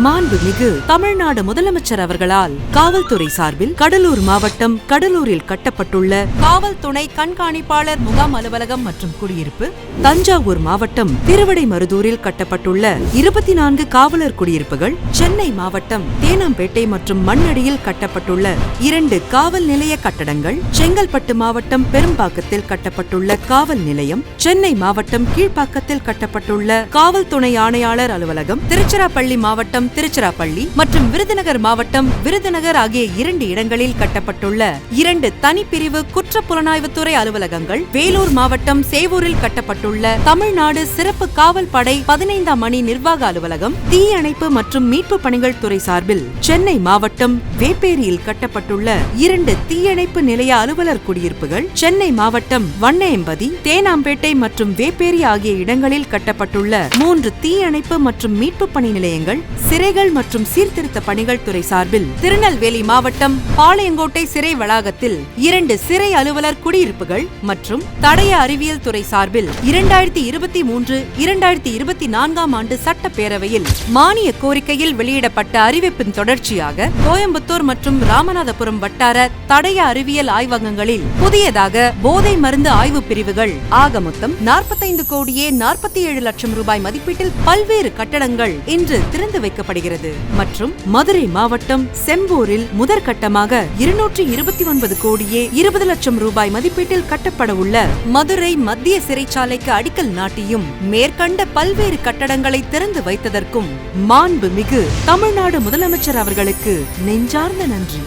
மாண்புமிகு தமிழ்நாடு முதலமைச்சர் அவர்களால் காவல்துறை சார்பில் கடலூர் மாவட்டம் கடலூரில் கட்டப்பட்டுள்ள காவல் துணை கண்காணிப்பாளர் முகாம் அலுவலகம் மற்றும் குடியிருப்பு, தஞ்சாவூர் மாவட்டம் திருவிடைமருதூரில் கட்டப்பட்டுள்ள 24 காவலர் குடியிருப்புகள், சென்னை மாவட்டம் தேனாம்பேட்டை மற்றும் மண்ணடியில் கட்டப்பட்டுள்ள 2 காவல் நிலைய கட்டடங்கள், செங்கல்பட்டு மாவட்டம் பெரும்பாக்கத்தில் கட்டப்பட்டுள்ள காவல் நிலையம், சென்னை மாவட்டம் கீழ்ப்பாக்கத்தில் கட்டப்பட்டுள்ள காவல் துணை ஆணையாளர் அலுவலகம், திருச்சிராப்பள்ளி மாவட்டம் திருச்சிராப்பள்ளி மற்றும் விருதுநகர் மாவட்டம் விருதுநகர் ஆகிய 2 இடங்களில் கட்டப்பட்டுள்ள 2 தனிப்பிரிவு குற்றப்புலனாய்வுத்துறை அலுவலகங்கள், வேலூர் மாவட்டம் சேவூரில் கட்டப்பட்டுள்ள தமிழ்நாடு சிறப்பு காவல் படை 15ஆம் அணி நிர்வாக அலுவலகம், தீயணைப்பு மற்றும் மீட்பு பணிகள் துறை சார்பில் சென்னை மாவட்டம் வேப்பேரியில் கட்டப்பட்டுள்ள 2 தீயணைப்பு நிலைய அலுவலர் குடியிருப்புகள், சென்னை மாவட்டம் வண்ணேம்பதி, தேனாம்பேட்டை மற்றும் வேப்பேரி ஆகிய இடங்களில் கட்டப்பட்டுள்ள 3 தீயணைப்பு மற்றும் மீட்பு பணி நிலையங்கள், சிறைகள் மற்றும் சீர்திருத்த பணிகள் துறை சார்பில் திருநெல்வேலி மாவட்டம் பாளையங்கோட்டை சிறை வளாகத்தில் 2 சிறை அலுவலர் குடியிருப்புகள் மற்றும் தடய அறிவியல் துறை சார்பில் 2023-2024ஆம் ஆண்டு சட்டப்பேரவையில் மானிய கோரிக்கையில் வெளியிடப்பட்ட அறிவிப்பின் தொடர்ச்சியாக கோயம்புத்தூர் மற்றும் ராமநாதபுரம் வட்டார தடய அறிவியல் ஆய்வகங்களில் புதியதாக போதை மருந்து ஆய்வு பிரிவுகள் ஆக மொத்தம் 45,47 லட்சம் ரூபாய் மதிப்பீட்டில் பல்வேறு கட்டடங்கள் இன்று திறந்து வைக்கப்படுகிறது. மற்றும் மதுரை மாவட்டம் செம்பூரில் முதற்கட்டமாக 229,20 லட்சம் ரூபாய் மதிப்பீட்டில் கட்டப்பட உள்ள மதுரை மத்திய சிறைச்சாலைக்கு அடிக்கல் நாட்டியும் மேற்கண்ட பல்வேறு கட்டடங்களை திறந்து வைத்ததற்கும் மாண்புமிகு தமிழ்நாடு முதலமைச்சர் அவர்களுக்கு நெஞ்சார்ந்த நன்றி.